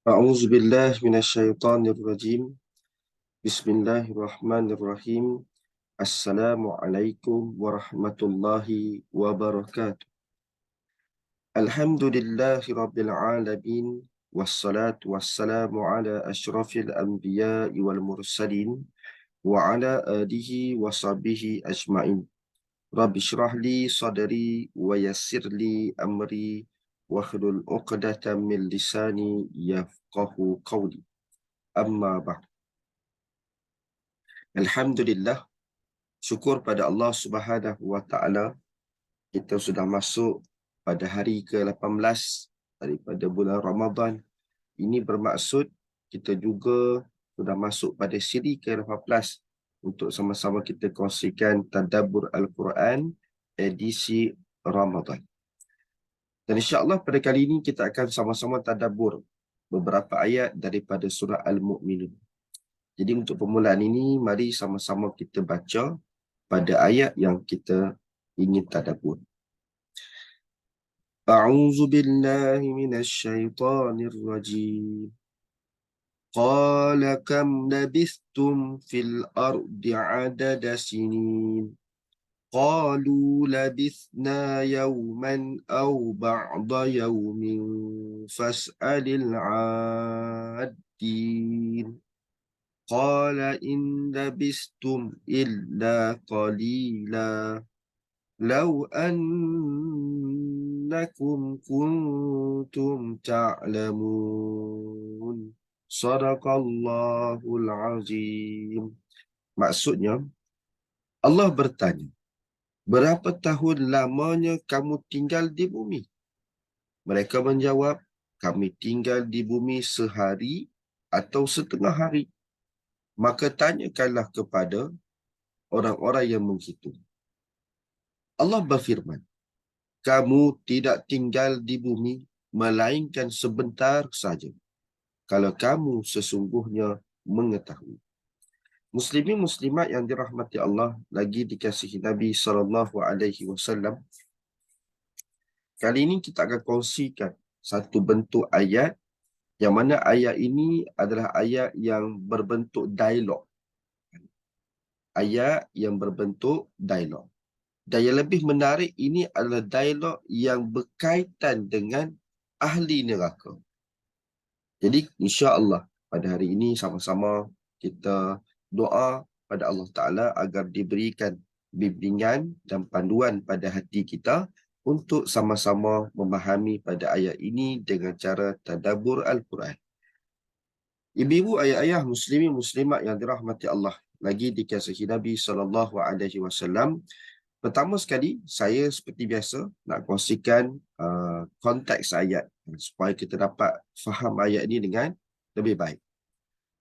أعوذ بالله من الشيطان الرجيم. بسم الله الرحمن الرحيم. السلام عليكم ورحمة الله وبركاته. الحمد لله رب العالمين، والصلاة والسلام على أشرف الأنبياء والمرسلين وعلى آله وصحبه أجمعين. رب اشرح لي صدري ويسر لي أمري واحلل عقدة من لساني يفقه قولي. أما بعد. Alhamdulillah, syukur pada Allah Subhanahu wa taala, kita sudah masuk pada hari ke-18 daripada bulan Ramadan. Ini bermaksud kita juga sudah masuk pada siri ke-18 untuk sama-sama kita kongsikan tadabbur Al-Quran edisi Ramadan. Dan insya-Allah pada kali ini kita akan sama-sama tadabbur beberapa ayat daripada surah Al-Mu'minun. Jadi untuk permulaan ini, mari sama-sama kita baca pada ayat yang kita ingin tadabbur. A'udzu billahi minasyaitonir rajim. Qala kam labithtum fil ardi 'adada sinin. Qalu labithna yawman aw ba'da yawmin fas'alil 'addin. Qala in labithtum illa qalila. لو أنكم كنتم تعلمون صدق الله العظيم. Maksudnya, Allah bertanya, berapa tahun lamanya kamu tinggal di bumi? Mereka menjawab, kami tinggal di bumi sehari atau setengah hari. Maka tanyakanlah kepada orang-orang yang menghitung. Allah berfirman, kamu tidak tinggal di bumi melainkan sebentar saja, kalau kamu sesungguhnya mengetahui. Muslimin muslimat yang dirahmati Allah lagi dikasihi Nabi SAW. Kali ini kita akan kongsikan satu bentuk ayat yang mana ayat ini adalah ayat yang berbentuk dialog. Ayat yang berbentuk dialog. Dan yang lebih menarik, ini adalah dialog yang berkaitan dengan ahli neraka. Jadi insya-Allah pada hari ini sama-sama kita doa pada Allah Ta'ala agar diberikan bimbingan dan panduan pada hati kita untuk sama-sama memahami pada ayat ini dengan cara tadabbur Al-Quran. Ibu-ibu, ayah-ayah, muslimin muslimat yang dirahmati Allah lagi dikasihi Nabi SAW. Pertama sekali, saya seperti biasa nak kongsikan konteks ayat supaya kita dapat faham ayat ini dengan lebih baik.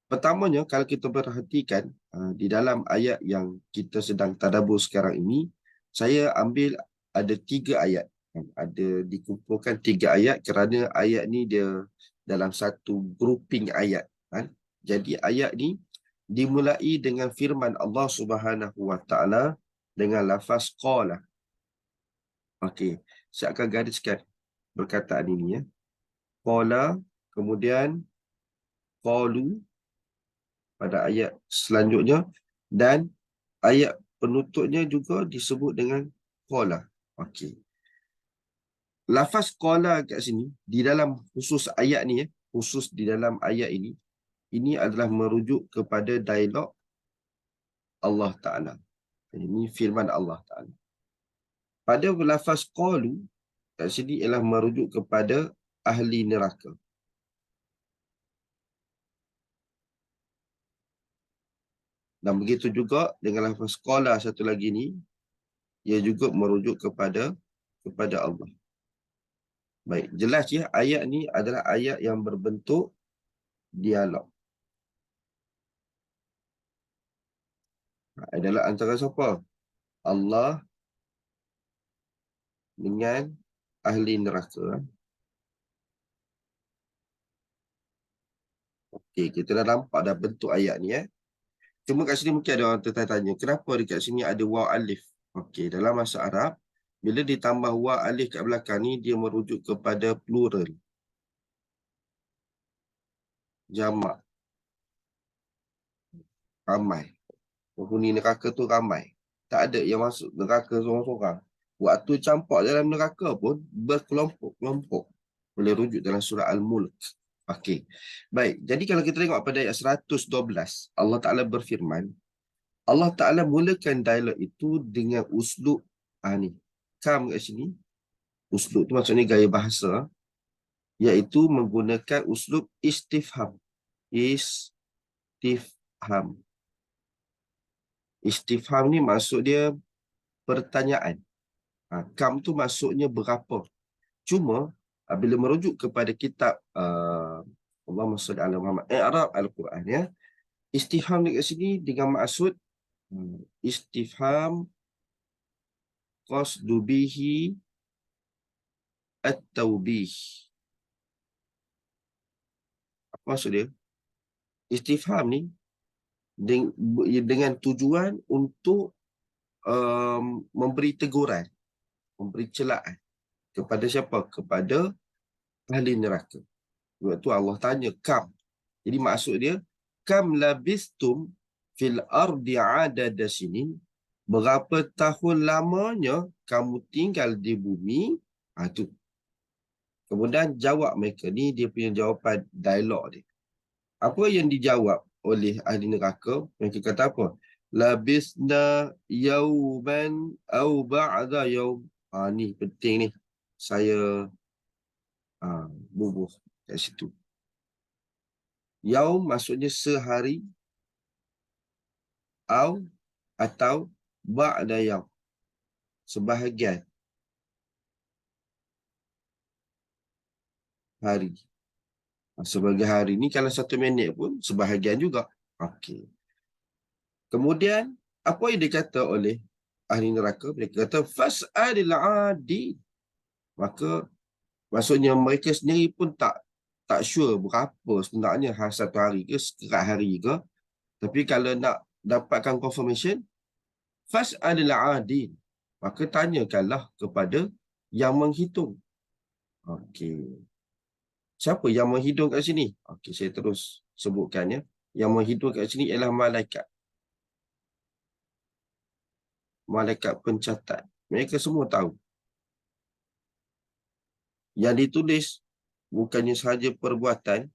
Pertamanya, kalau kita perhatikan di dalam ayat yang kita sedang tadabbur sekarang ini, saya ambil ada 3 ayat. Ada dikumpulkan 3 ayat kerana ayat ni dia dalam satu grouping ayat. Jadi ayat ni dimulai dengan firman Allah Subhanahu wa taala dengan lafaz qala. Okey, saya akan gariskan perkataan ini ya. Qala, kemudian qalu pada ayat selanjutnya, dan ayat penutupnya juga disebut dengan qala. Okey. Lafaz qala kat sini di dalam khusus ayat ni ya, khusus di dalam ayat ini adalah merujuk kepada dialog Allah Ta'ala. Ini firman Allah Ta'ala. Pada lafaz qalu kat sini ialah merujuk kepada ahli neraka. Dan begitu juga dengan lafaz qala satu lagi ni, ia juga merujuk kepada Allah. Baik, jelas ya, ayat ni adalah ayat yang berbentuk dialog. Adalah antara siapa? Allah dengan ahli neraka. Okey, kita dah nampak dah bentuk ayat ni ya. Cuma kat sini mungkin ada orang tertanya, kenapa dekat sini ada waw alif? Okey, dalam bahasa Arab, bila ditambah waw alif kat belakang ni, dia merujuk kepada plural. jamak, ramai. Penghuni neraka tu ramai. Tak ada yang masuk neraka seorang-seorang. Waktu campak dalam neraka pun berkelompok-kelompok. Boleh rujuk dalam surah Al-Mulk. Okey. Baik, jadi kalau kita tengok pada ayat 112, Allah Ta'ala berfirman, Allah Ta'ala mulakan dialog itu dengan uslub ni. Kam kat sini. Uslub tu maksudnya gaya bahasa, iaitu menggunakan uslub istifham. Istifham. Istifham ni maksud dia pertanyaan. Kam tu maksudnya berapa. Cuma bila merujuk kepada kitab Allahumma salli ala Muhammad, I'rab Al-Quran, ya, istifham dekat sini dengan maksud istifham qasdu bihi at-tawbih. Apa maksud dia? Istifham ni dengan tujuan untuk memberi teguran, memberi celaan kepada siapa? Kepada ahli neraka. Sebab tu Allah tanya kam. Jadi maksud dia, kam labistum fil ardi adada sinin, berapa tahun lamanya kamu tinggal di bumi. Tu. Kemudian jawab mereka ni, dia punya jawapan dialog dia. Apa yang dijawab oleh ahli neraka? Mereka kata apa? Labisna yauman au ba'da yaum. Ni penting ni. Saya bubuh kat situ. Yaum maksudnya sehari, atau ba'da yaum, sebahagian hari. Sebagai hari ni kalau 1 minit pun sebahagian juga. Okey. Kemudian apa yang dikata oleh ahli neraka? Mereka kata fas'alil adi. Maka maksudnya mereka sendiri pun tak sure berapa sebenarnya satu hari ke, sekerat hari ke. Tapi kalau nak dapatkan confirmation, fas'alil adi. Maka tanyakanlah kepada yang menghitung. Okey. Siapa yang menghitung kat sini? Okey, saya terus sebutkan, ya. Yang menghitung kat sini ialah malaikat. Malaikat pencatat. Mereka semua tahu. Yang ditulis bukannya sahaja perbuatan.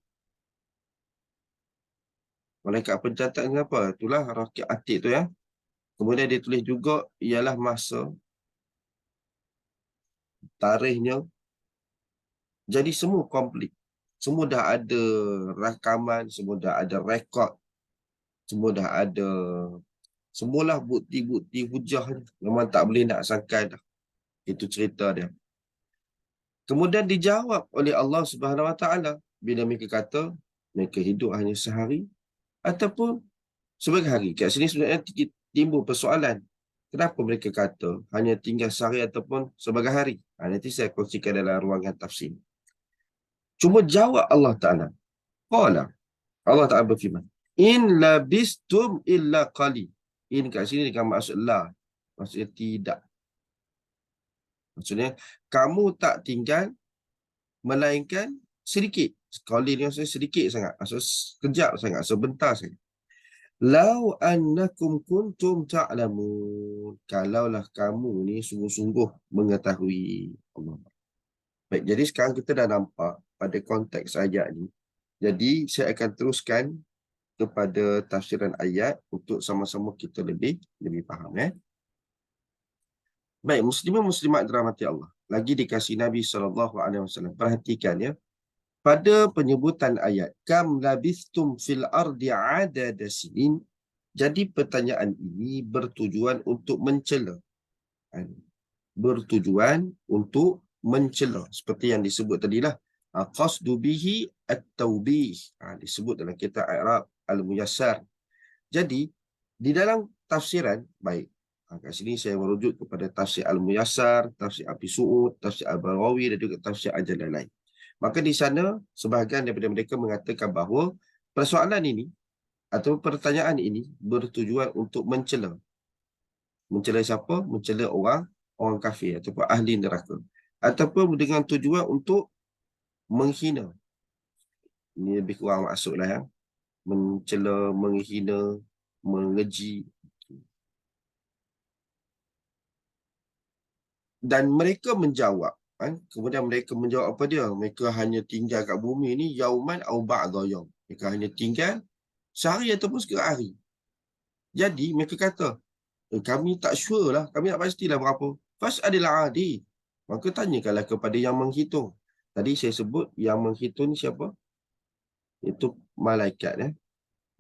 Malaikat pencatat kenapa? Itulah rakib atid tu, ya. Kemudian ditulis juga ialah masa, tarikhnya. Jadi semua komplit. Semua dah ada rakaman, semua dah ada rekod, semua dah ada, semualah bukti-bukti hujah. Memang tak boleh nak sangka dah. Itu cerita dia. Kemudian dijawab oleh Allah Subhanahu Wa Taala bila mereka kata mereka hidup hanya sehari ataupun sebagai hari. Kat sini sebenarnya timbul persoalan. Kenapa mereka kata hanya tinggal sehari ataupun sebagai hari? Nanti saya kongsikan dalam ruangan tafsir. Cuma jawab Allah Ta'ala. Qala. Allah Ta'ala berfirman. In labistum illa qali. In kat sini dengan maksud la. Maksudnya tidak. Maksudnya, kamu tak tinggal melainkan sedikit. Qali ni maksudnya sedikit sangat. Maksudnya sekejap sangat. Sebentar saja. Lau annakum kuntum ta'lamun. Kalaulah kamu ni sungguh-sungguh mengetahui Allah. Baik, jadi sekarang kita dah nampak pada konteks ayat ni. Jadi saya akan teruskan kepada tafsiran ayat untuk sama-sama kita lebih faham, ya. Baik, muslimin muslimat dirahmati Allah. Lagi dikasih Nabi SAW. Perhatikan, ya. Pada penyebutan ayat kam labistum fil ardi adada sinin, jadi pertanyaan ini bertujuan untuk mencela. Bertujuan untuk mencela. Seperti yang disebut tadilah. Qasdu bihi at-tawbih. Disebut dalam kitab I'rab Al-Muyassar. Jadi, di dalam tafsiran, baik. Kat sini saya merujuk kepada tafsir Al-Muyassar, tafsir Abi Su'ud, tafsir Al-Barawi dan juga tafsir Al-Jalalain. Maka di sana, sebahagian daripada mereka mengatakan bahawa persoalan ini atau pertanyaan ini bertujuan untuk mencela. Mencela siapa? Mencela orang kafir ataupun ahli neraka. Ataupun dengan tujuan untuk menghina. Ini lebih kurang maksudlah ya. Mencela, menghina, mengeji. Dan mereka menjawab. Kan? Kemudian mereka menjawab apa dia? Mereka hanya tinggal kat bumi ni yauman au ba'da yaum. Mereka hanya tinggal sehari ataupun setengah hari. Jadi mereka kata, kami tak sure lah, kami tak pastilah berapa. Fas'alil adi. Maka tanyakanlah kepada yang menghitung. Tadi saya sebut yang menghitung ni siapa? Itu malaikat ya.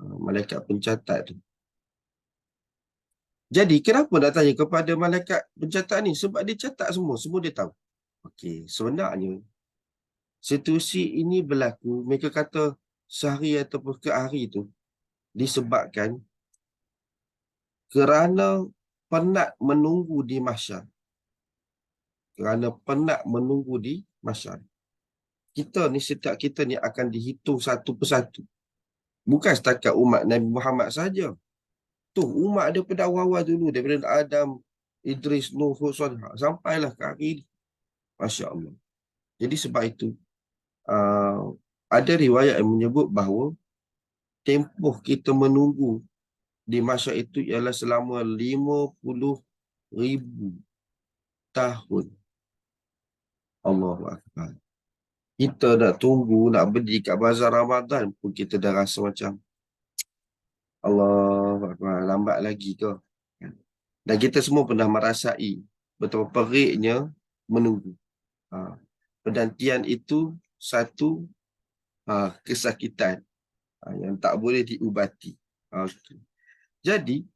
Malaikat pencatat tu. Jadi kenapa nak tanya kepada malaikat pencatat ni? Sebab dia catat semua dia tahu. Okey, sebenarnya situasi ini berlaku, mereka kata sehari ataupun ke hari itu disebabkan kerana penat menunggu di mahsyar. Kerana penat menunggu di mahsyar. Setiap kita ni akan dihitung satu persatu. Bukan setakat umat Nabi Muhammad saja. Tu umat daripada awal-awal dulu, daripada Adam, Idris, Nuh, Hud, Salih, sampailah ke hari ini. Masya Allah. Jadi sebab itu, ada riwayat yang menyebut bahawa tempoh kita menunggu di masa itu ialah selama 50,000 tahun. Allahu Akbar. Kita nak tunggu, nak berdiri kat bazar Ramadan pun kita dah rasa macam Allahu Akbar, lambat lagi ke? Dan kita semua pernah merasai betapa periknya menunggu. Penantian itu satu kesakitan yang tak boleh diubati. Okay. Jadi,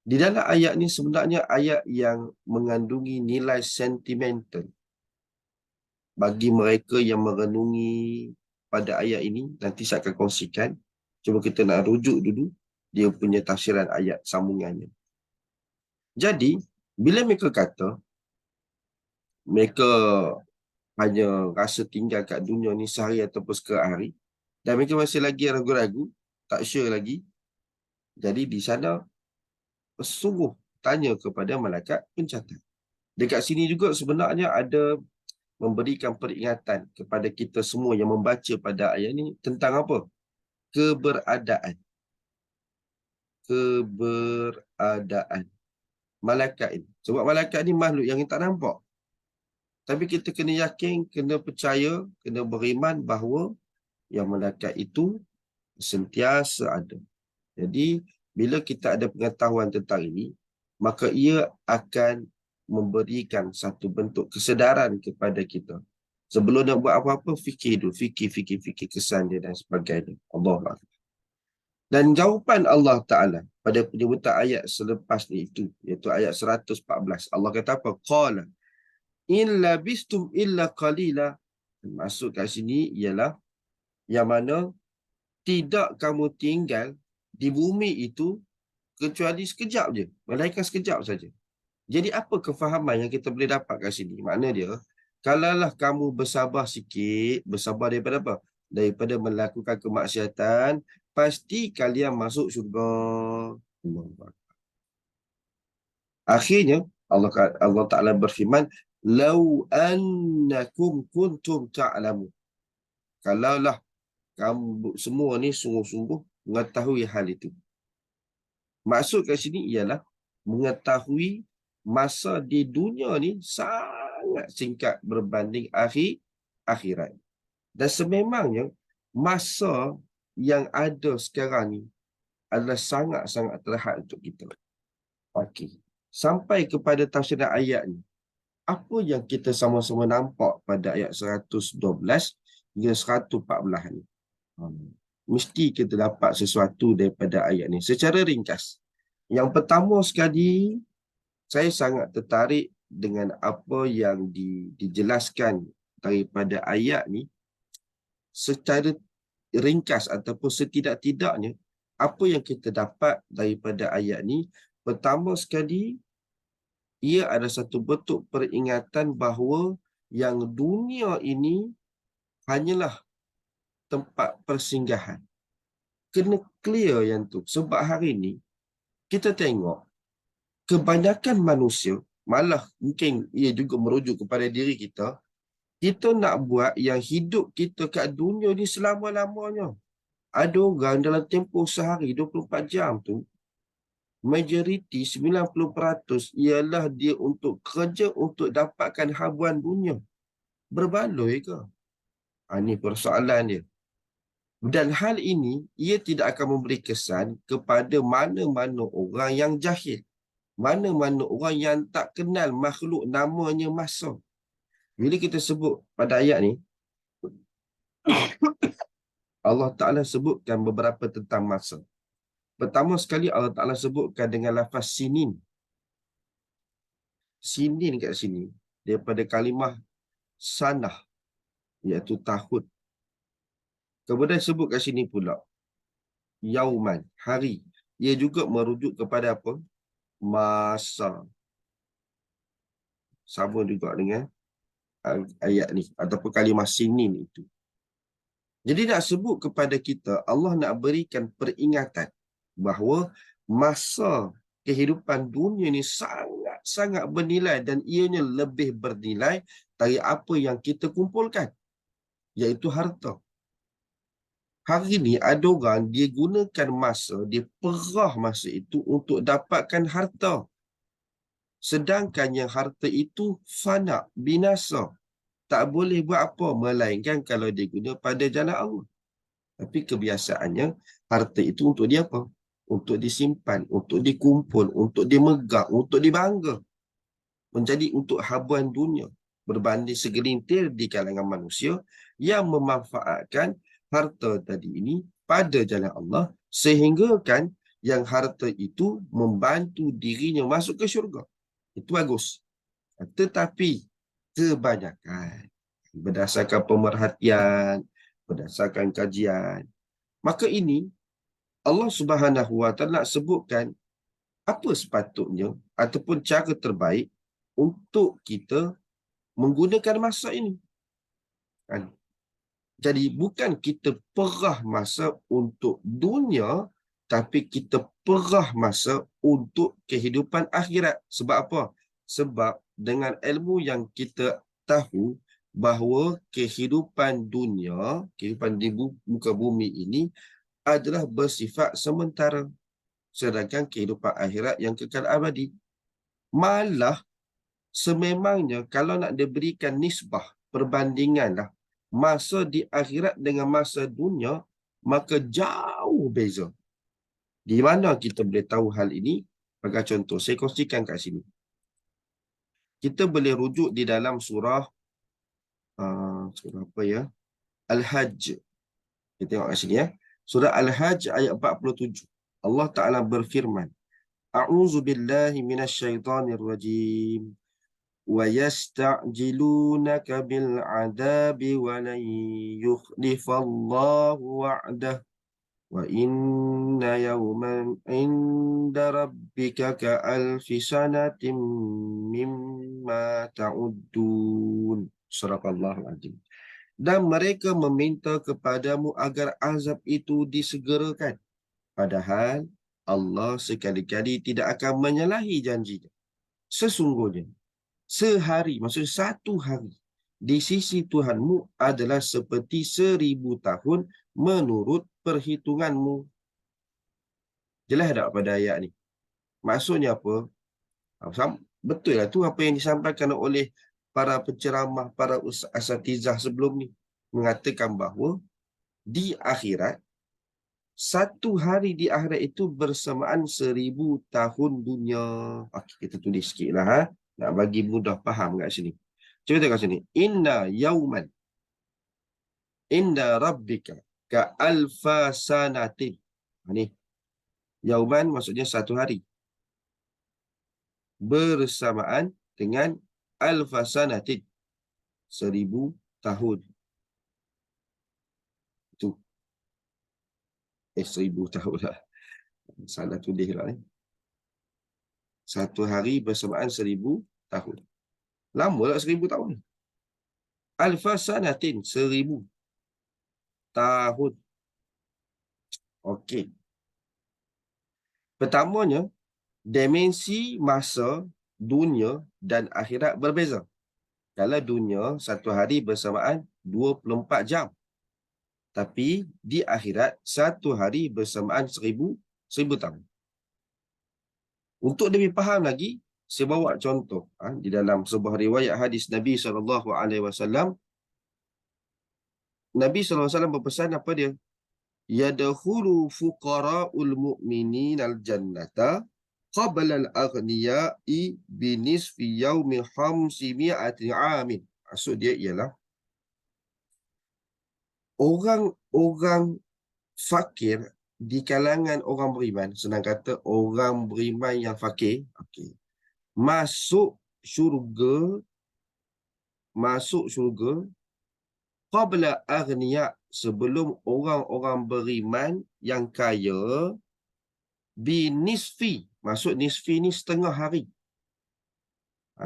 di dalam ayat ni sebenarnya ayat yang mengandungi nilai sentimental bagi mereka yang merenungi pada ayat ini. Nanti saya akan kongsikan. Cuba kita nak rujuk dulu dia punya tafsiran ayat sambungannya. Jadi, bila mereka kata mereka hanya rasa tinggal kat dunia ni sehari ataupun sekehari, dan mereka masih lagi ragu-ragu, tak sure lagi. Jadi di sana sungguh tanya kepada malaikat pencatat. Dekat sini juga sebenarnya ada memberikan peringatan kepada kita semua yang membaca pada ayat ni tentang apa? Keberadaan. Keberadaan malaikat ini. Sebab malaikat ni makhluk yang kita tak nampak. Tapi kita kena yakin, kena percaya, kena beriman bahawa yang malaikat itu sentiasa ada. Jadi, bila kita ada pengetahuan tentang ini, maka ia akan memberikan satu bentuk kesedaran kepada kita. Sebelum nak buat apa-apa, fikir dulu. Fikir kesan dia dan sebagainya. Allah. Dan jawapan Allah Ta'ala pada penyebutan ayat selepas ni itu, iaitu ayat 114. Allah kata apa? Qala in labistum illa qalila. Maksud kat sini ialah yang mana tidak kamu tinggal di bumi itu kecuali sekejap je. Melainkan sekejap saja. Jadi apa kefahaman yang kita boleh dapat kat sini? Makna dia, kalaulah kamu bersabar sikit, bersabar daripada apa? Daripada melakukan kemaksiatan, pasti kalian masuk syurga. Akhirnya, Allah Ta'ala berfirman, Lau annakum kuntum ta'lamu. Kalaulah kamu semua ni sungguh-sungguh mengetahui hal itu. Maksud kat sini ialah mengetahui masa di dunia ni sangat singkat berbanding akhirat. Dan sememangnya masa yang ada sekarang ni adalah sangat-sangat terhad untuk kita. Okey. Sampai kepada tafsiran ayat ni. Apa yang kita sama-sama nampak pada ayat 112 hingga 114 ni? Mesti kita dapat sesuatu daripada ayat ni secara ringkas. Yang pertama sekali, saya sangat tertarik dengan apa yang dijelaskan daripada ayat ni secara ringkas ataupun setidak-tidaknya apa yang kita dapat daripada ayat ni. Pertama sekali, ia ada satu bentuk peringatan bahawa yang dunia ini hanyalah tempat persinggahan. Kena clear yang tu. Sebab hari ni, kita tengok kebanyakan manusia, malah mungkin ia juga merujuk kepada diri kita, Kita nak buat yang hidup kita kat dunia ni selama-lamanya. Ada orang dalam tempoh sehari 24 jam tu, majoriti 90% ialah dia untuk kerja untuk dapatkan habuan dunia. Berbaloi ke? Ini persoalan dia. Dan hal ini, ia tidak akan memberi kesan kepada mana-mana orang yang jahil. Mana-mana orang yang tak kenal makhluk namanya masa. Bila kita sebut pada ayat ni, Allah Ta'ala sebutkan beberapa tentang masa. Pertama sekali Allah Ta'ala sebutkan dengan lafaz sinin. Sinin kat sini, daripada kalimah sanah, iaitu tahun. Kemudian sebut kat sini pula, yauman, hari. Ia juga merujuk kepada apa? Masa. Sama juga dengan ayat ni, ataupun kalimah sinin itu. Jadi nak sebut kepada kita, Allah nak berikan peringatan bahawa masa kehidupan dunia ni sangat-sangat bernilai dan ianya lebih bernilai dari apa yang kita kumpulkan, iaitu harta. Hari ni ada orang dia gunakan masa, dia perah masa itu untuk dapatkan harta. Sedangkan yang harta itu fana, binasa. Tak boleh buat apa melainkan kalau dia guna pada jalan Allah. Tapi kebiasaannya harta itu untuk dia apa? Untuk disimpan, untuk dikumpul, untuk dimegang, untuk dibangga. Menjadi untuk habuan dunia. Berbanding segelintir di kalangan manusia yang memanfaatkan harta tadi ini pada jalan Allah, sehingga kan yang harta itu membantu dirinya masuk ke syurga. Itu bagus. Tetapi kebanyakan berdasarkan pemerhatian, berdasarkan kajian, maka ini Allah Subhanahu Wa Taala nak sebutkan apa sepatutnya ataupun cara terbaik untuk kita menggunakan masa ini. Kan? Jadi bukan kita perah masa untuk dunia, tapi kita perah masa untuk kehidupan akhirat. Sebab apa? Sebab dengan ilmu yang kita tahu bahawa kehidupan dunia, kehidupan di muka bumi ini adalah bersifat sementara. Sedangkan kehidupan akhirat yang kekal abadi. Malah sememangnya kalau nak diberikan nisbah, perbandingan lah, masa di akhirat dengan masa dunia, maka jauh beza. Di mana kita boleh tahu hal ini? Bagi contoh, saya kongsikan kat sini. Kita boleh rujuk di dalam surah surah apa ya? Al-Hajj. Kita tengok kat sini ya. Surah Al-Hajj ayat 47. Allah Ta'ala berfirman, A'udzu billahi minasyaitonir rajim. وَيَسْتَعْجِلُونَكَ بِالْعَذَابِ وَلَنْ يُخْلِفَ اللَّهُ وَعْدَهُ وَإِنَّ يَوْمًا عِندَ رَبِّكَ كَأَلْفِ سَنَةٍ مِّمَّا تَعُدُّونَ. Surah Al-Azim. Dan mereka meminta kepadamu agar azab itu disegerakan. Padahal Allah sekali-kali tidak akan menyalahi janjinya. Sesungguhnya sehari, maksudnya satu hari di sisi Tuhanmu adalah seperti 1000 tahun menurut perhitunganmu. Jelas tak pada ayat ni? Maksudnya apa? Betul lah tu apa yang disampaikan oleh para penceramah, para asatizah sebelum ni. Mengatakan bahawa di akhirat, satu hari di akhirat itu bersamaan 1000 tahun dunia. Okey, kita tulis sikit lah. Nak bagi mudah faham kat sini. Cuba tengok sini. Inna yauman inda rabbika ka alfa sanatin. Ni. Yauman maksudnya satu hari. Bersamaan dengan alfa sanatin. 1000 tahun. Itu. 1000 tahun lah. Salah tulis lah ni. Satu hari bersamaan 1000 tahun. Lama tak 1000 tahun ni? Alfa sanatin. 1000 tahun. Okey. Pertamanya, dimensi masa dunia dan akhirat berbeza. Kalau dunia, satu hari bersamaan 24 jam. Tapi di akhirat, satu hari bersamaan 1000 tahun. Untuk lebih faham lagi, saya bawa contoh. Di dalam sebuah riwayat hadis Nabi SAW, Nabi SAW berpesan apa dia? Yadkhulu fuqara'ul mu'minin al-jannata qabla al-aghniya'i binisfi yawmi 500 amin. Maksud dia ialah orang-orang fakir di kalangan orang beriman, senang kata orang beriman yang fakir, masuk syurga, masuk syurga qabla aghniya, sebelum orang-orang beriman yang kaya, binisfi, maksud nisfi ni setengah hari.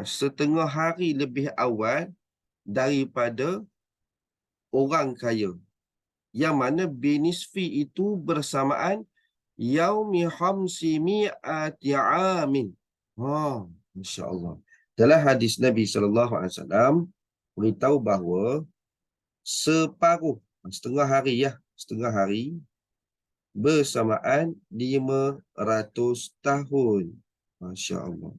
Setengah hari lebih awal daripada orang kaya. Yang mana binisfi itu bersamaan yaumi 500 amin. Masya-Allah. Dalam hadis Nabi SAW beritahu bahawa separuh, setengah hari bersamaan 500 tahun. Masya-Allah.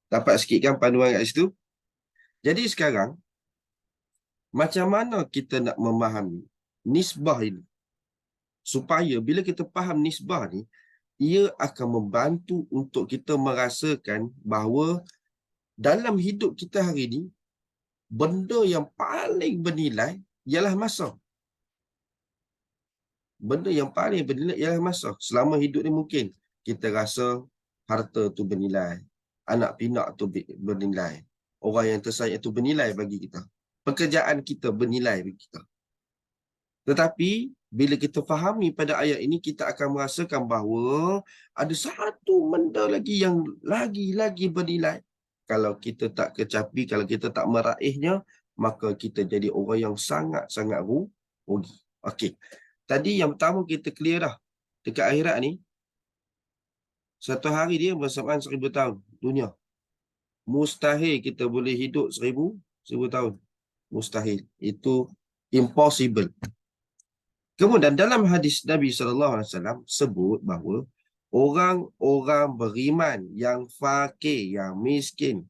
Dapat sikit kan panduan kat situ? Jadi sekarang, macam mana kita nak memahami nisbah ini? Supaya bila kita faham nisbah ni, ia akan membantu untuk kita merasakan bahawa dalam hidup kita hari ini, benda yang paling bernilai ialah masa. Benda yang paling bernilai ialah masa. Selama hidup ni mungkin kita rasa harta tu bernilai, anak pinak tu bernilai, orang yang tersayang tu bernilai bagi kita, pekerjaan kita bernilai bagi kita. Tetapi bila kita fahami pada ayat ini, kita akan merasakan bahawa ada satu benda lagi yang lagi-lagi bernilai. Kalau kita tak kecapi, kalau kita tak meraihnya, maka kita jadi orang yang sangat-sangat rugi. Okey. Tadi yang pertama kita clear dah. Dekat akhirat ni, satu hari dia bersamaan 1000 tahun dunia. Mustahil kita boleh hidup 1000 tahun. Mustahil. Itu impossible. Kemudian dalam hadis Nabi SAW sebut bahawa orang-orang beriman yang fakir, yang miskin,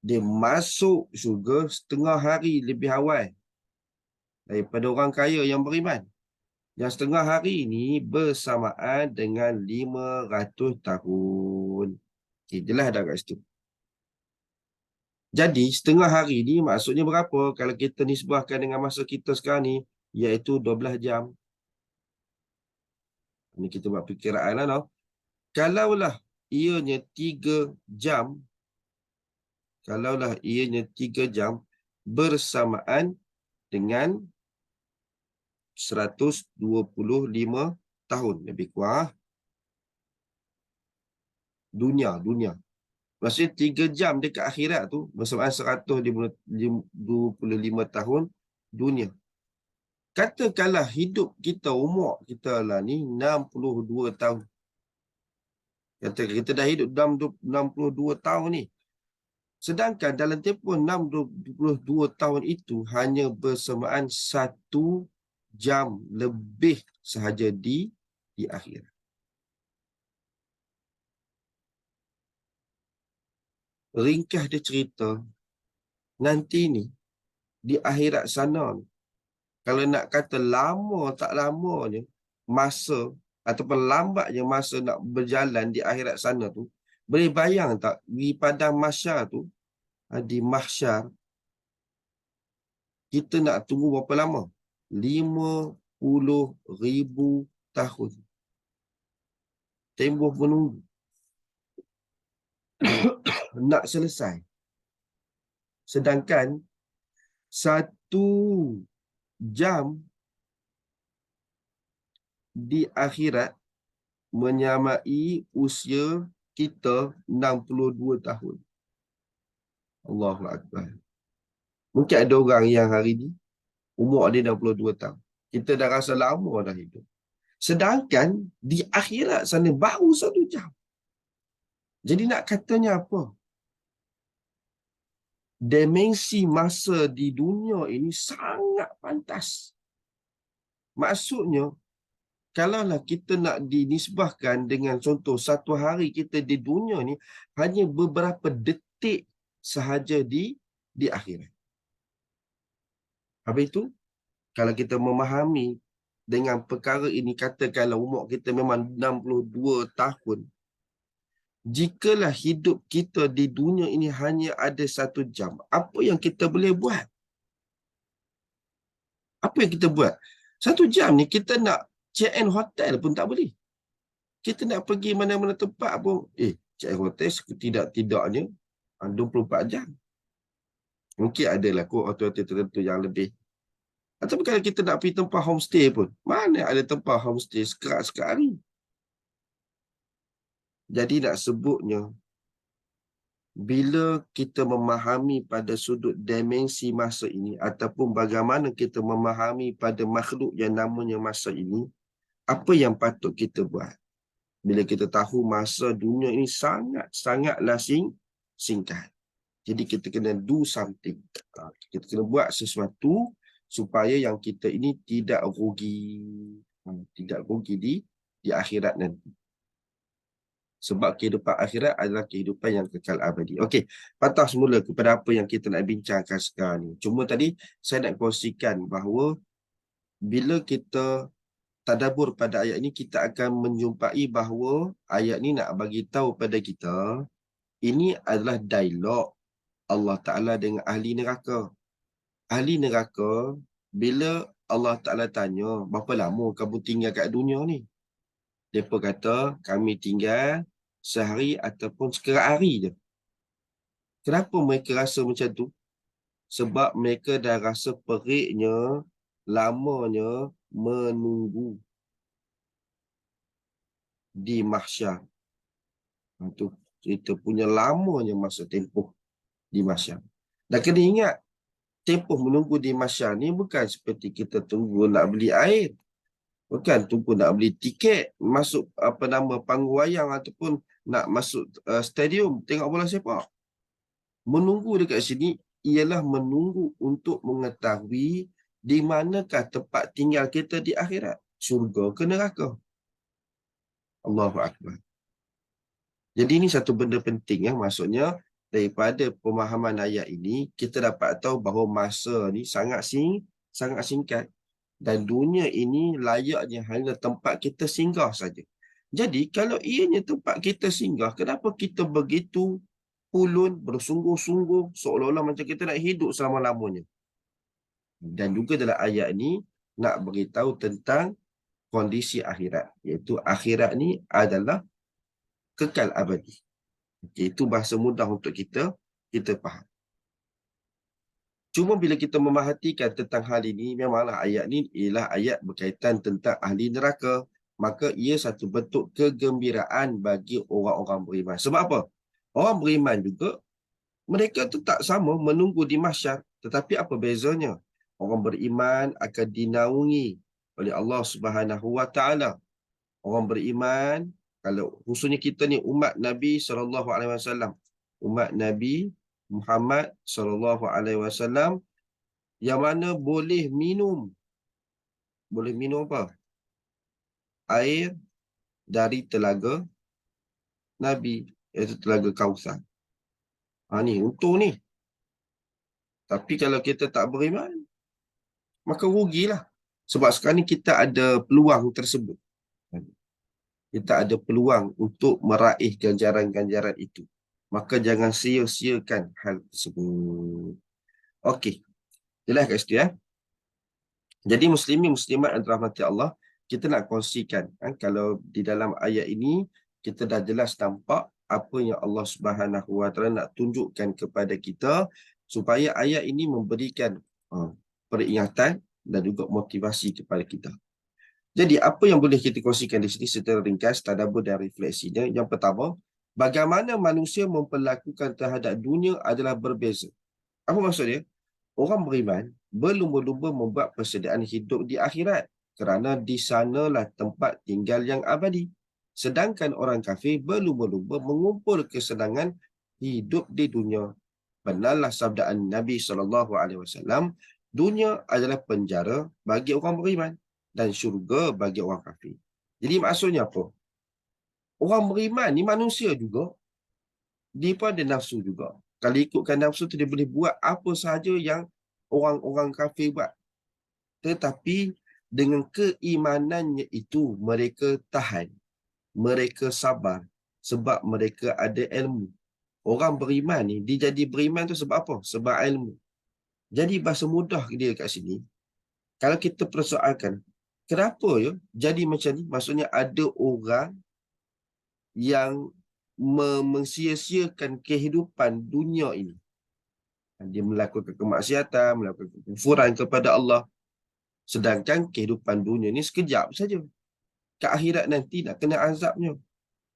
dia masuk syurga setengah hari lebih awal daripada orang kaya yang beriman. Yang setengah hari ini bersamaan dengan 500 tahun. Okay, jelas dah kat situ. Jadi setengah hari ni maksudnya berapa? Kalau kita nisbahkan dengan masa kita sekarang ni, iaitu 12 jam. Ini kita buat perkiraan lah. No? Kalaulah ianya 3 jam, bersamaan dengan 125 tahun lebih kurang. Dunia. Maksudnya 3 jam dekat akhirat tu bersamaan 125 tahun dunia. Katakanlah hidup kita, umur kita lah ni 62 tahun. Katakan kita dah hidup dalam 62 tahun ni. Sedangkan dalam tempoh 62 tahun itu hanya bersamaan 1 jam lebih sahaja di akhirat. Ringkas dia cerita, nanti ni, di akhirat sana ni, kalau nak kata lama tak lamanya masa ataupun lambatnya masa nak berjalan di akhirat sana tu, boleh bayang tak di padang mahsyar tu, di mahsyar, kita nak tunggu berapa lama? 50,000 tahun. Tempoh menunggu. Nak selesai. Sedangkan 1 jam di akhirat menyamai usia kita 62 tahun. Allahu Akbar. Mungkin ada orang yang hari ni umur dia 62 tahun. Kita dah rasa lama dah hidup. Sedangkan di akhirat sana baru 1 jam. Jadi nak katanya apa? dimensi masa di dunia ini sangat pantas. Maksudnya, kalaulah kita nak dinisbahkan dengan contoh satu hari kita di dunia ni hanya beberapa detik sahaja di akhirat. Habis itu, kalau kita memahami dengan perkara ini, katakanlah umur kita memang 62 tahun. Jikalau hidup kita di dunia ini hanya ada 1 jam, apa yang kita boleh buat? Apa yang kita buat? 1 jam ni kita nak check in hotel pun tak boleh. Kita nak pergi mana-mana tempat pun, check in hotel tidak-tidaknya 24 jam. Mungkin adalah hotel-hotel tertentu yang lebih. Atau kalau kita nak pergi tempat homestay pun, mana ada tempat homestay sekerat-sekerat hari. Jadi nak sebutnya, bila kita memahami pada sudut dimensi masa ini, ataupun bagaimana kita memahami pada makhluk yang namanya masa ini, apa yang patut kita buat? Bila kita tahu masa dunia ini sangatlah singkat. Jadi kita kena do something. Kita kena buat sesuatu supaya yang kita ini tidak rugi. Tidak rugi di akhirat nanti. Sebab kehidupan akhirat adalah kehidupan yang kekal abadi. Okey, patah semula kepada apa yang kita nak bincangkan sekarang ni. Cuma tadi saya nak kongsikan bahawa bila kita tadabbur pada ayat ini, kita akan menjumpai bahawa ayat ni nak bagi tahu pada kita, ini adalah dialog Allah Ta'ala dengan ahli neraka. Ahli neraka, bila Allah Ta'ala tanya, berapa lama kamu tinggal kat dunia ni? Mereka kata, kami tinggal sehari ataupun sekerat hari je. Kenapa mereka rasa macam tu? Sebab mereka dah rasa periknya, lamanya menunggu di mahsyar. Itu cerita punya lamanya masa tempoh di mahsyar. Dan kena ingat, tempoh menunggu di mahsyar ni bukan seperti kita tunggu nak beli air. Bukan tunggu nak beli tiket masuk panggung wayang ataupun nak masuk stadium tengok bola sepak. Menunggu dekat sini ialah menunggu untuk mengetahui di manakah tempat tinggal kita di akhirat, syurga ke neraka. Allahu Akbar. Jadi ini satu benda penting ya, maksudnya daripada pemahaman ayat ini kita dapat tahu bahawa masa ni sangat singkat. Dan dunia ini layaknya hanya tempat kita singgah saja. Jadi, kalau ianya tempat kita singgah, kenapa kita begitu ulun, bersungguh-sungguh, seolah-olah macam kita nak hidup selama-lamanya? Dan juga dalam ayat ini, nak beritahu tentang kondisi akhirat. Iaitu akhirat ni adalah kekal abadi. Itu bahasa mudah untuk kita faham. Cuma bila kita memerhatikan tentang hal ini, memanglah ayat ni ialah ayat berkaitan tentang ahli neraka. Maka ia satu bentuk kegembiraan bagi orang-orang beriman. Sebab apa? Orang beriman juga, mereka tu tak sama menunggu di mahsyar. Tetapi apa bezanya? Orang beriman akan dinaungi oleh Allah Subhanahu Wa Taala. Orang beriman, kalau khususnya kita ni umat Nabi SAW, umat Nabi Muhammad SAW, yang mana boleh minum apa? Air dari telaga Nabi, iaitu telaga Kausar. Ni untung ni. Tapi kalau kita tak beriman, maka rugilah. Sebab sekarang ni kita ada peluang tersebut. Kita ada peluang untuk meraih ganjaran-ganjaran itu. Maka jangan sia-siakan hal tersebut. Okey. Jelas kat situ ya. Jadi muslimin muslimat yang dirahmati Allah, kita nak kongsikan kalau di dalam ayat ini kita dah jelas nampak apa yang Allah Subhanahu Wa Taala nak tunjukkan kepada kita, supaya ayat ini memberikan peringatan dan juga motivasi kepada kita. Jadi apa yang boleh kita kongsikan di sini secara ringkas, tadabbur dan refleksinya. Yang pertama, bagaimana manusia memperlakukan terhadap dunia adalah berbeza. Apa maksudnya? Orang beriman berlumba-lumba membuat persediaan hidup di akhirat, kerana di sanalah tempat tinggal yang abadi. Sedangkan orang kafir berlumba-lumba mengumpul kesenangan hidup di dunia. benarlah sabdaan Nabi SAW, dunia adalah penjara bagi orang beriman dan syurga bagi orang kafir. Jadi maksudnya apa? Orang beriman ni manusia juga. Dia pun ada nafsu juga. Kalau ikutkan nafsu tu, dia boleh buat apa sahaja yang orang-orang kafir buat. Tetapi dengan keimanannya itu, mereka tahan. Mereka sabar. Sebab mereka ada ilmu. Orang beriman ni, dia jadi beriman tu sebab apa? Sebab ilmu. Jadi bahasa mudah dia kat sini, kalau kita persoalkan, kenapa ya jadi macam ni? Maksudnya ada orang yang mensia-siakan kehidupan dunia ini. Dia melakukan kemaksiatan, melakukan kekufuran kepada Allah. Sedangkan kehidupan dunia ni sekejap saja. Ke akhirat nanti nak kena azabnya.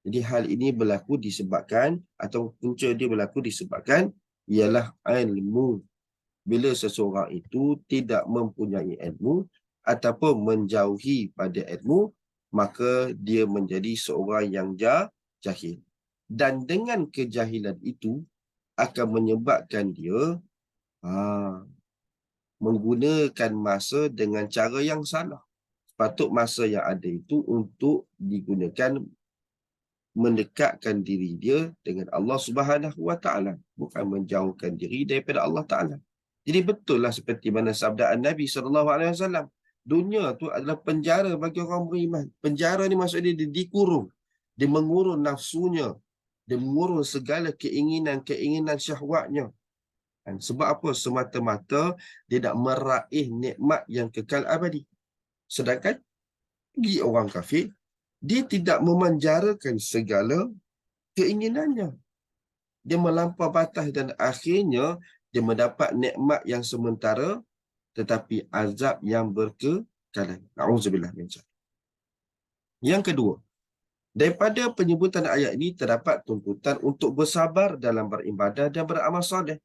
Jadi hal ini berlaku disebabkan, atau punca dia berlaku disebabkan, ialah ilmu. Bila seseorang itu tidak mempunyai ilmu, ataupun menjauhi pada ilmu, maka dia menjadi seorang yang jahil. Dan dengan kejahilan itu, akan menyebabkan dia menggunakan masa dengan cara yang salah. Sepatut masa yang ada itu untuk digunakan mendekatkan diri dia dengan Allah Subhanahu Wa Taala, bukan menjauhkan diri daripada Allah Taala. Jadi betul lah seperti mana sabdaan Nabi SAW, dunia tu adalah penjara bagi orang beriman. Penjara ni maksudnya dia dikurung, dia mengurung nafsunya, dia mengurung segala keinginan syahwatnya. Dan sebab apa? Semata-mata dia nak meraih nikmat yang kekal abadi. Sedangkan bagi orang kafir, dia tidak memenjarakan segala keinginannya. Dia melampau batas dan akhirnya dia mendapat nikmat yang sementara tetapi azab yang berkekalan. Na'udzubillah min dzalik. Yang kedua, daripada penyebutan ayat ini terdapat tuntutan untuk bersabar dalam beribadah dan beramal soleh.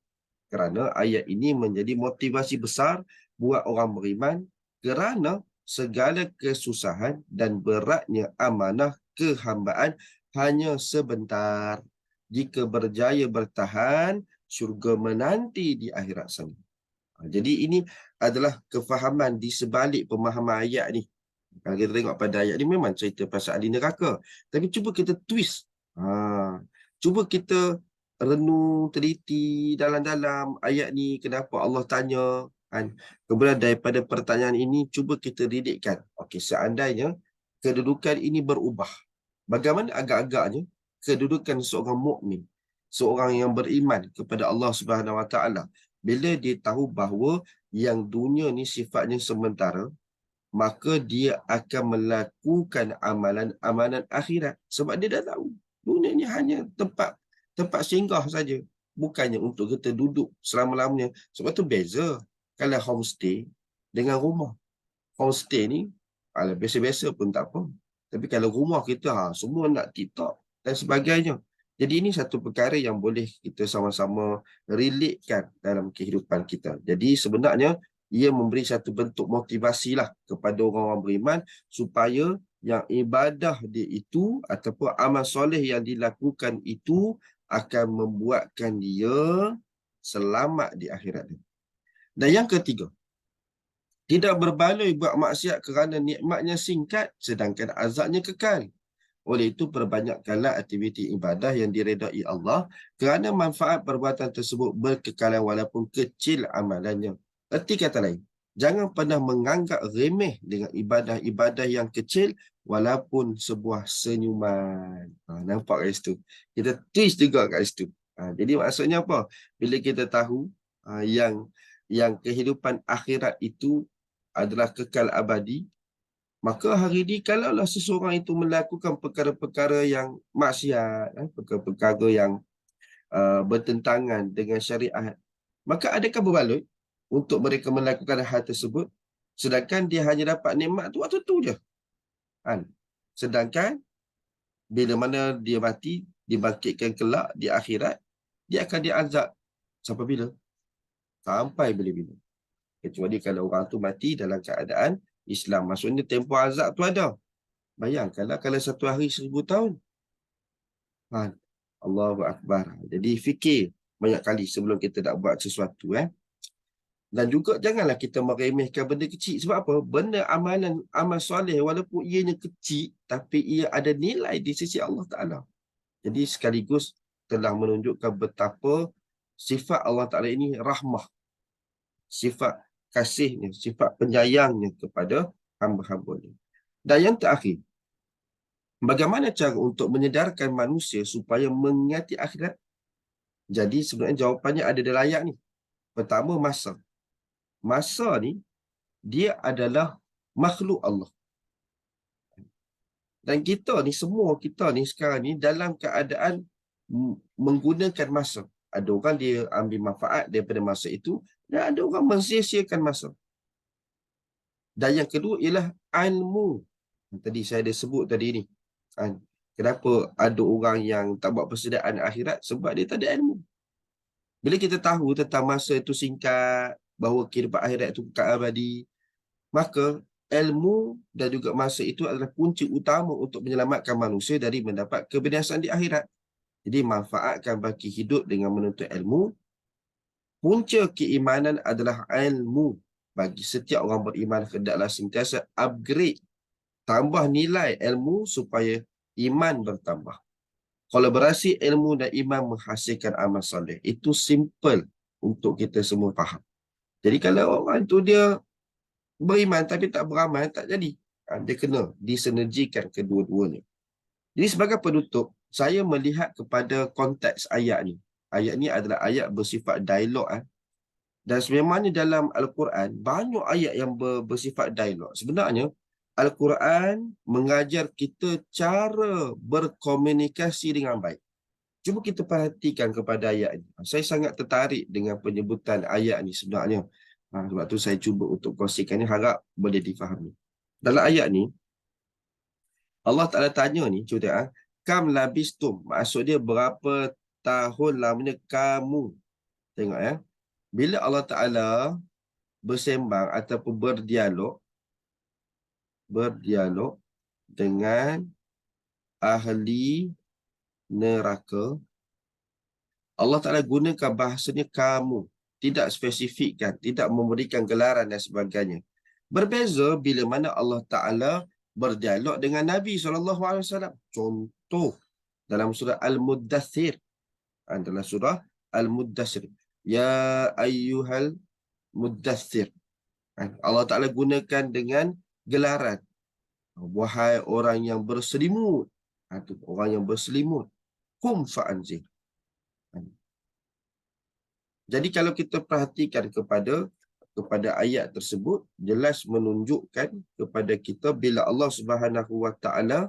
Kerana ayat ini menjadi motivasi besar buat orang beriman kerana segala kesusahan dan beratnya amanah kehambaan hanya sebentar. Jika berjaya bertahan, syurga menanti di akhirat sana. Jadi ini adalah kefahaman di sebalik pemahaman ayat ni. Kalau kita tengok pada ayat ni memang cerita pasal ahli neraka. Tapi cuba kita twist. Cuba kita renung, teliti dalam-dalam ayat ni. Kenapa Allah tanya? Kemudian daripada pertanyaan ini, cuba kita didikkan. Okey, seandainya kedudukan ini berubah, bagaimana agak-agaknya kedudukan seorang mukmin, seorang yang beriman kepada Allah Subhanahu Wa Taala, bila dia tahu bahawa yang dunia ni sifatnya sementara, maka dia akan melakukan amalan akhirat. Sebab dia dah tahu dunia ni hanya tempat singgah saja, bukannya untuk kita duduk selama-lamanya. Sebab tu beza kalau homestay dengan rumah. Homestay ni biasa-biasa pun tak apa. Tapi kalau rumah kita semua nak TikTok dan sebagainya. Jadi ini satu perkara yang boleh kita sama-sama relatekan dalam kehidupan kita. Jadi sebenarnya ia memberi satu bentuk motivasi lah kepada orang-orang beriman supaya yang ibadah dia itu ataupun amal soleh yang dilakukan itu akan membuatkan dia selamat di akhirat. Dan yang ketiga, tidak berbaloi buat maksiat kerana nikmatnya singkat sedangkan azabnya kekal. Oleh itu, perbanyakkanlah aktiviti ibadah yang diredai Allah kerana manfaat perbuatan tersebut berkekalan walaupun kecil amalannya. Erti kata lain, jangan pernah menganggap remeh dengan ibadah-ibadah yang kecil walaupun sebuah senyuman. Nampak kat situ? Kita twist juga kat situ. Jadi maksudnya apa? Bila kita tahu yang kehidupan akhirat itu adalah kekal abadi, maka hari ini kalaulah seseorang itu melakukan perkara-perkara yang maksiat, perkara-perkara yang bertentangan dengan syariat, maka adakah berbaloi untuk mereka melakukan hal tersebut sedangkan dia hanya dapat nikmat tu waktu tu je? Sedangkan bila mana dia mati, dibangkitkan kelak di akhirat, dia akan diazab sampai bila? Sampai bila-bila. Kecuali kalau orang tu mati dalam keadaan Islam. Maksudnya tempoh azab tu ada. Bayangkanlah kalau 1 hari 1000 tahun. Allahu Akbar. Jadi fikir banyak kali sebelum kita nak buat sesuatu. Dan juga janganlah kita meremehkan benda kecil. Sebab apa? Benda amal soleh walaupun ianya kecil, tapi ia ada nilai di sisi Allah Ta'ala. Jadi sekaligus telah menunjukkan betapa sifat Allah Ta'ala ini rahmah. Sifat kasihnya, sifat penyayangnya kepada hamba-hambanya. Dan yang terakhir, bagaimana cara untuk menyedarkan manusia supaya mengingati akhirat? Jadi sebenarnya jawapannya ada dalam ayat ni. Pertama, masa. Masa ni, dia adalah makhluk Allah. Dan kita ni, semua kita ni sekarang ni dalam keadaan menggunakan masa. Ada orang dia ambil manfaat daripada masa itu, dan ada orang mensia-siakan masa. Dan yang kedua ialah ilmu. Tadi saya ada sebut tadi ni. Kenapa ada orang yang tak buat persediaan akhirat? Sebab dia tak ada ilmu. Bila kita tahu tentang masa itu singkat, bahawa kehidupan akhirat itu kekal abadi, maka ilmu dan juga masa itu adalah kunci utama untuk menyelamatkan manusia dari mendapat kebinasaan di akhirat. Jadi manfaatkan bagi hidup dengan menuntut ilmu. Punca keimanan adalah ilmu. Bagi setiap orang beriman hendaklah sentiasa upgrade, tambah nilai ilmu supaya iman bertambah. Kolaborasi ilmu dan iman menghasilkan amal soleh. Itu simple untuk kita semua faham. Jadi kalau orang tu dia beriman tapi tak beramal, tak jadi. Dia kena disinergikan kedua-duanya. Jadi sebagai penutup, saya melihat kepada konteks ayat ni. Ayat ni adalah ayat bersifat dialog. Dan sebenarnya dalam Al-Quran, banyak ayat yang bersifat dialog. Sebenarnya, Al-Quran mengajar kita cara berkomunikasi dengan baik. Cuba kita perhatikan kepada ayat ini. Saya sangat tertarik dengan penyebutan ayat ini sebenarnya. Sebab tu saya cuba untuk kongsikan ini, harap boleh difahami. Dalam ayat ni, Allah Ta'ala tanya ni, cuba kam labistum. Maksud dia berapa tahun lamanya kamu. Tengok Bila Allah Ta'ala bersembang ataupun berdialog dengan ahli neraka, Allah Ta'ala gunakan bahasanya kamu. Tidak spesifikkan, tidak memberikan gelaran dan sebagainya. Berbeza bila mana Allah Ta'ala berdialog dengan Nabi SAW. Contoh, dalam surah Al-Muddathir. Dalam surah Al-Muddathir. Ya ayyuhal muddathir. Allah Ta'ala gunakan dengan gelaran. Wahai orang yang berselimut. Orang yang berselimut. Qum fa'anzir. Jadi kalau kita perhatikan kepada ayat tersebut, jelas menunjukkan kepada kita bila Allah Subhanahu Wa Ta'ala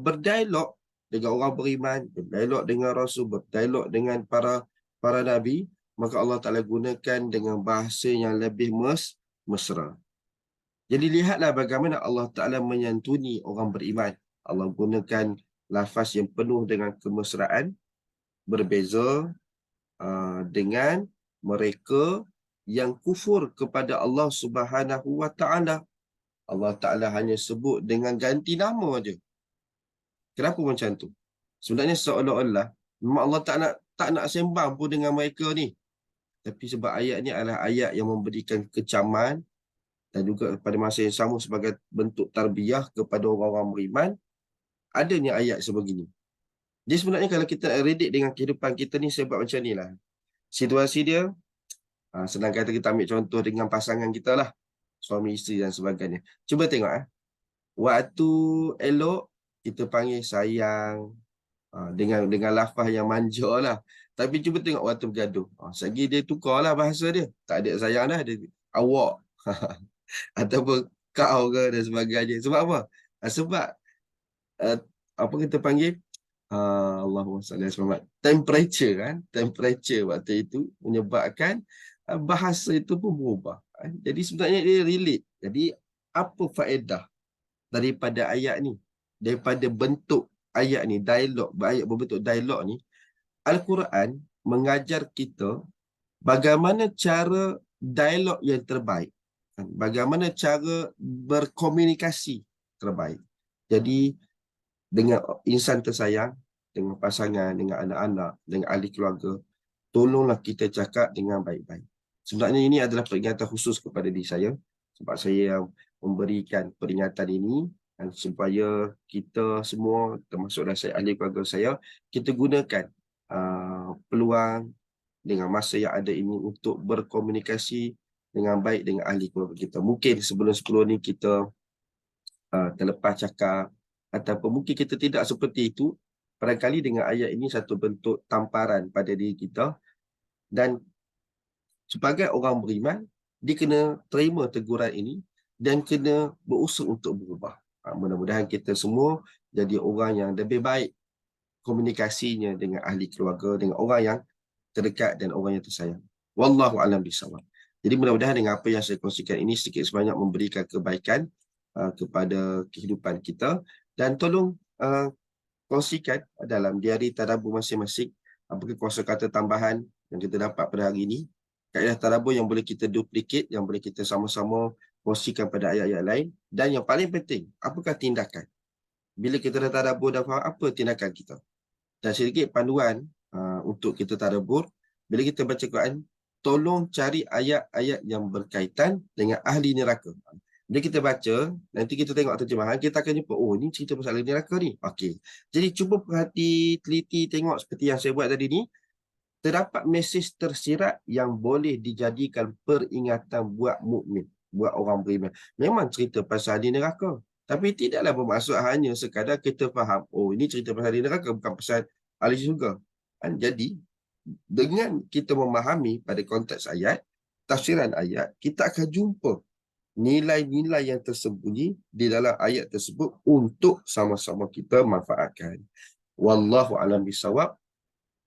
berdialog dengan orang beriman, berdialog dengan Rasul, berdialog dengan para Nabi, maka Allah Ta'ala gunakan dengan bahasa yang lebih mesra. Jadi lihatlah bagaimana Allah Ta'ala menyantuni orang beriman. Allah gunakan lafaz yang penuh dengan kemesraan, berbeza dengan mereka yang kufur kepada Allah Subhanahu Wa Ta'ala. Allah Ta'ala hanya sebut dengan ganti nama aja. Kenapa macam tu? Sebenarnya seolah-olah memang Allah tak nak sembang pun dengan mereka ni. Tapi sebab ayat ni adalah ayat yang memberikan kecaman dan juga pada masa yang sama sebagai bentuk tarbiyah kepada orang-orang beriman, adanya ayat sebegini. Jadi sebenarnya kalau kita redik dengan kehidupan kita ni, saya buat macam ni lah. Situasi dia, senang kata kita ambil contoh dengan pasangan kita lah. Suami isteri dan sebagainya. Cuba tengok. Waktu elok, kita panggil sayang. Dengan lafaz yang manja lah. Tapi cuba tengok waktu bergaduh. Segi dia tukar lah bahasa dia. Tak ada sayang dah. Dia awak. Ataupun kau ke dan sebagainya. Sebab apa? Sebab apa kita panggil? Allahumma salli alaihi wasallam. Temperature kan. Temperature waktu itu menyebabkan bahasa itu pun berubah. Jadi sebenarnya dia relate. Jadi apa faedah daripada ayat ni? Daripada bentuk ayat ni, dialog, ayat berbentuk dialog ni, Al-Quran mengajar kita bagaimana cara dialog yang terbaik. Bagaimana cara berkomunikasi terbaik. Jadi dengan insan tersayang, dengan pasangan, dengan anak-anak, dengan ahli keluarga, tolonglah kita cakap dengan baik-baik. Sebenarnya ini adalah peringatan khusus kepada diri saya, sebab saya yang memberikan peringatan ini, dan supaya kita semua, termasuklah saya, ahli keluarga saya, kita gunakan peluang dengan masa yang ada ini untuk berkomunikasi dengan baik dengan ahli keluarga kita. Mungkin sebelum-sebelum ni kita terlepas cakap, ataupun mungkin kita tidak seperti itu. Barangkali dengan ayat ini satu bentuk tamparan pada diri kita, dan sebagai orang beriman, dia kena terima teguran ini dan kena berusaha untuk berubah. Mudah-mudahan kita semua jadi orang yang lebih baik komunikasinya dengan ahli keluarga, dengan orang yang terdekat dan orang yang tersayang. Wallahu a'lam bishawab. Jadi mudah-mudahan dengan apa yang saya kongsikan ini sedikit sebanyak memberikan kebaikan kepada kehidupan kita, dan tolong kongsikan dalam diari tadabbur masing-masing apakah kosakata tambahan yang kita dapat pada hari ini, kaedah tadabbur yang boleh kita duplicate, yang boleh kita sama-sama kongsikan pada ayat-ayat lain, dan yang paling penting, apakah tindakan bila kita dah tadabbur dan faham, apa tindakan kita. Dan sedikit panduan untuk kita tadabbur, bila kita baca Quran, tolong cari ayat-ayat yang berkaitan dengan ahli neraka. Bila kita baca, nanti kita tengok terjemahan, kita akan jumpa, oh ni cerita pasal ahli neraka ni. Okey. Jadi cuba perhati, teliti, tengok seperti yang saya buat tadi ni, terdapat mesej tersirat yang boleh dijadikan peringatan buat mukmin, buat orang beriman. Memang cerita pasal ahli neraka, tapi tidaklah bermaksud hanya sekadar kita faham, oh ini cerita pasal ahli neraka, bukan pasal ahli syurga. Jadi, dengan kita memahami pada konteks ayat, tafsiran ayat, kita akan jumpa nilai-nilai yang tersembunyi di dalam ayat tersebut untuk sama-sama kita manfaatkan. Wallahu a'lam bishawab.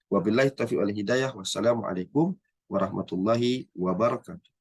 Wabillahi taufiq wal hidayah. Wassalamualaikum warahmatullahi wabarakatuh.